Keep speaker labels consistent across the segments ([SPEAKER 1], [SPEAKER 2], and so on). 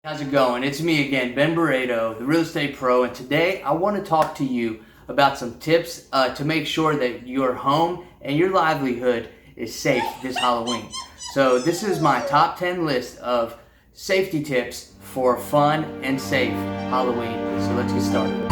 [SPEAKER 1] How's it going? It's me again, Ben Barredo, the real estate pro, and today I want to talk to you about some tips to make sure that your home and your livelihood is safe this Halloween. So this is my top 10 list of safety tips for fun and safe Halloween. So let's get started.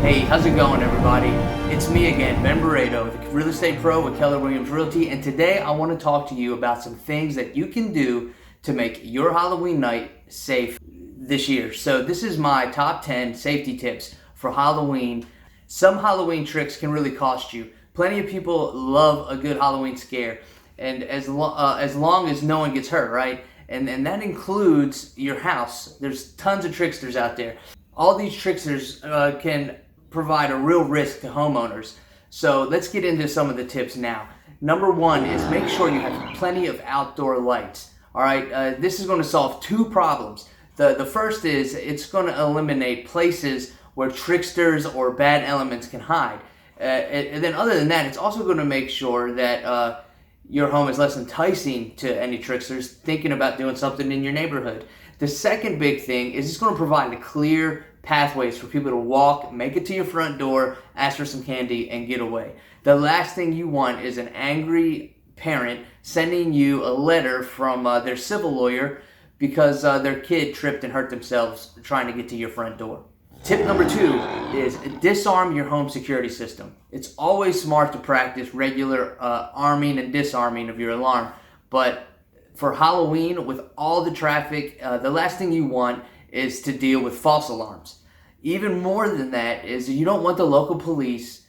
[SPEAKER 1] Hey, how's it going, everybody? It's me again, Ben Barredo, the real estate pro with Keller Williams Realty, and today I want to talk to you about some things that you can do to make your Halloween night safe this year. So this is my top 10 safety tips for Halloween. Some Halloween tricks can really cost you. Plenty of people love a good Halloween scare, and as long as no one gets hurt, right? And that includes your house. There's tons of tricksters out there. All these tricksters can provide a real risk to homeowners. So let's get into some of the tips now. Number one is make sure you have plenty of outdoor lights. All right, this is going to solve two problems. The first is it's going to eliminate places where tricksters or bad elements can hide. And then other than that, it's also going to make sure that your home is less enticing to any tricksters thinking about doing something in your neighborhood. The second big thing is it's going to provide a clear pathways for people to walk, make it to your front door, ask for some candy, and get away. The last thing you want is an angry parent sending you a letter from their civil lawyer because their kid tripped and hurt themselves trying to get to your front door. Tip number two is disarm your home security system. It's always smart to practice regular arming and disarming of your alarm, but for Halloween, with all the traffic, the last thing you want is to deal with false alarms. Even more than that is you don't want the local police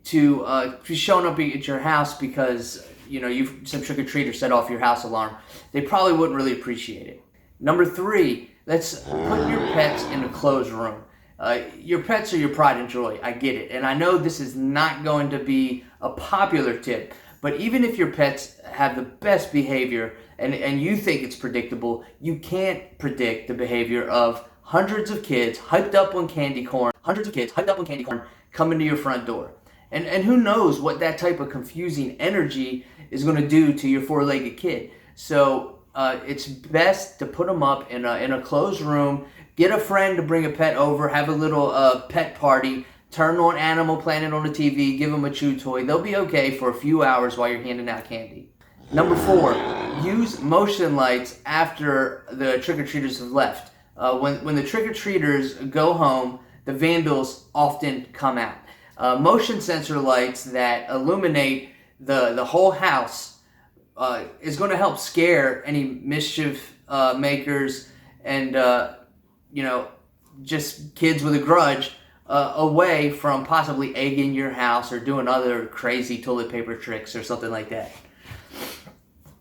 [SPEAKER 1] to be showing up at your house because some trick-or-treater set off your house alarm. They probably wouldn't really appreciate it. Number three, let's put your pets in a closed room. Your pets are your pride and joy. I get it, and I know this is not going to be a popular tip. But even if your pets have the best behavior and you think it's predictable, you can't predict the behavior of hundreds of kids hyped up on candy corn, coming to your front door. And who knows what that type of confusing energy is going to do to your four-legged kid. So it's best to put them up in a closed room, get a friend to bring a pet over, have a little pet party, turn on Animal Planet on the TV, give them a chew toy. They'll be okay for a few hours while you're handing out candy. Number four, use motion lights after the trick-or-treaters have left. When the trick-or-treaters go home, the vandals often come out. Motion sensor lights that illuminate the whole house is going to help scare any mischief makers and just kids with a grudge away from possibly egging your house or doing other crazy toilet paper tricks or something like that.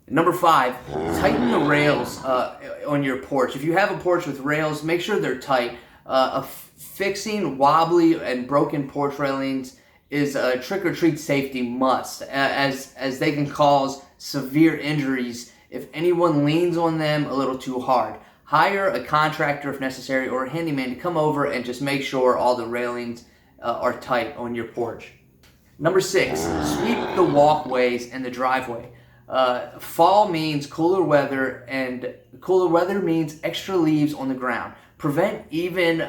[SPEAKER 1] Number five, tighten the rails on your porch. If you have a porch with rails, make sure they're tight. Fixing wobbly and broken porch railings is a trick-or-treat safety must, as they can cause severe injuries if anyone leans on them a little too hard. Hire a contractor if necessary or a handyman to come over and just make sure all the railings are tight on your porch. Number six, sweep the walkways and the driveway. Fall means cooler weather, and cooler weather means extra leaves on the ground. Prevent even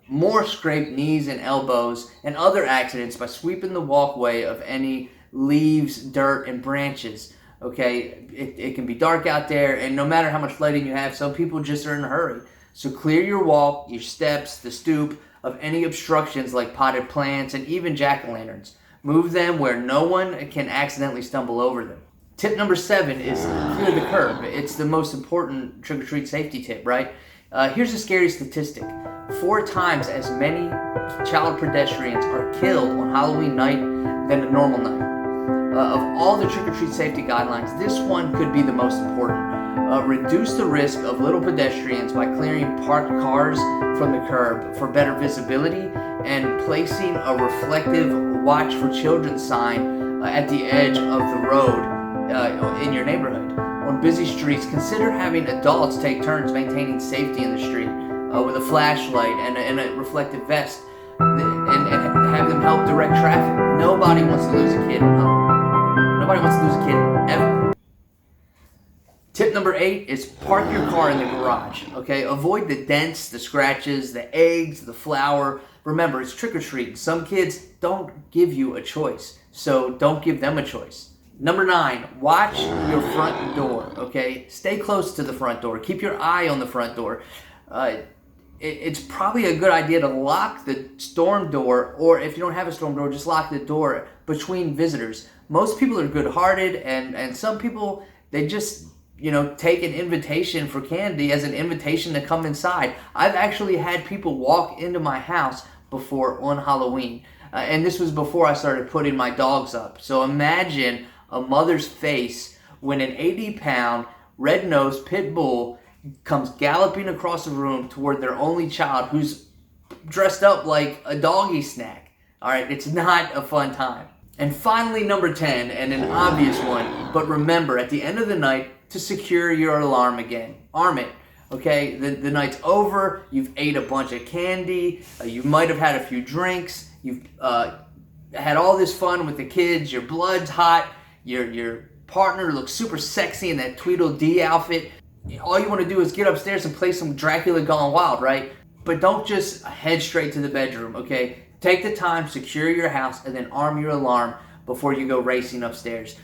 [SPEAKER 1] more scraped knees and elbows and other accidents by sweeping the walkway of any leaves, dirt, and branches. Okay, it can be dark out there, and no matter how much lighting you have, some people just are in a hurry. So clear your walk, your steps, the stoop of any obstructions like potted plants and even jack-o'-lanterns. Move them where no one can accidentally stumble over them. Tip number seven is clear the curb. It's the most important trick-or-treat safety tip, right? Here's a scary statistic. 4 times as many child pedestrians are killed on Halloween night than a normal night. Of all the trick-or-treat safety guidelines, this one could be the most important. Reduce the risk of little pedestrians by clearing parked cars from the curb for better visibility and placing a reflective watch for children sign at the edge of the road in your neighborhood. On busy streets, consider having adults take turns maintaining safety in the street with a flashlight and a reflective vest and have them help direct traffic. Nobody wants to lose a kid on Halloween. Nobody wants to lose a kid ever. Tip number 8 is park your car in the garage, okay? Avoid the dents, the scratches, the eggs, the flour. Remember, it's trick-or-treating. Some kids don't give you a choice, so don't give them a choice. Number 9, watch your front door, okay? Stay close to the front door. Keep your eye on the front door. It's probably a good idea to lock the storm door, or if you don't have a storm door, just lock the door between visitors. Most people are good-hearted, and some people, they just, take an invitation for candy as an invitation to come inside. I've actually had people walk into my house before on Halloween, and this was before I started putting my dogs up. So imagine a mother's face when an 80-pound, red-nosed pit bull comes galloping across the room toward their only child who's dressed up like a doggy snack. All right, it's not a fun time. And finally, number 10, and an obvious one, but remember, at the end of the night, to secure your alarm again. Arm it, okay? The night's over, you've ate a bunch of candy, you might have had a few drinks, you've had all this fun with the kids, your blood's hot, your partner looks super sexy in that Tweedledee outfit. All you want to do is get upstairs and play some Dracula Gone Wild, right? But don't just head straight to the bedroom, okay? Take the time, secure your house, and then arm your alarm before you go racing upstairs.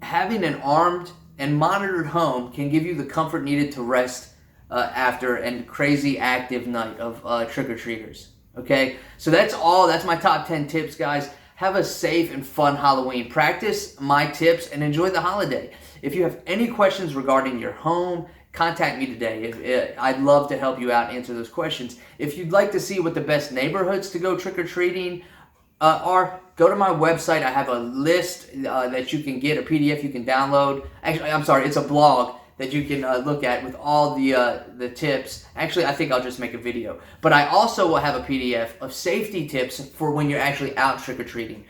[SPEAKER 1] Having an armed and monitored home can give you the comfort needed to rest after a crazy active night of trick-or-treaters, okay? So that's all. That's my top 10 tips, guys. Have a safe and fun Halloween. Practice my tips and enjoy the holiday. If you have any questions regarding your home, contact me today. I'd love to help you out, answer those questions. If you'd like to see what the best neighborhoods to go trick-or-treating are, go to my website. I have a list that you can get, a PDF you can download. Actually, I'm sorry, it's a blog that you can look at with all the tips. Actually, I think I'll just make a video. But I also will have a PDF of safety tips for when you're actually out trick-or-treating.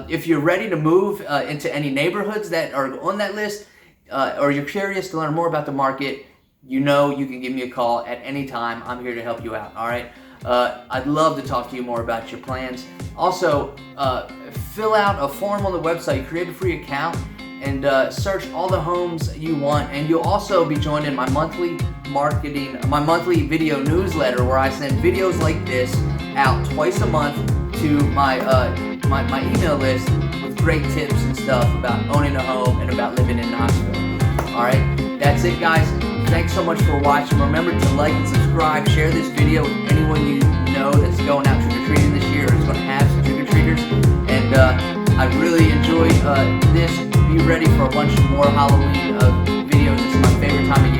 [SPEAKER 1] If you're ready to move into any neighborhoods that are on that list, or you're curious to learn more about the market, you can give me a call at any time. I'm here to help you out, all right? I'd love to talk to you more about your plans. Also, fill out a form on the website, create a free account, and search all the homes you want. And you'll also be joining my monthly video newsletter, where I send videos like this out twice a month to my email list with great tips and stuff about owning a home and about living in Knoxville. All right, that's it, guys. Thanks so much for watching. Remember to like and subscribe. Share this video with anyone you know that's going out trick-or-treating this year or is going to have some trick-or-treaters. And I really enjoyed this. Be ready for a bunch more Halloween videos. It's my favorite time of year.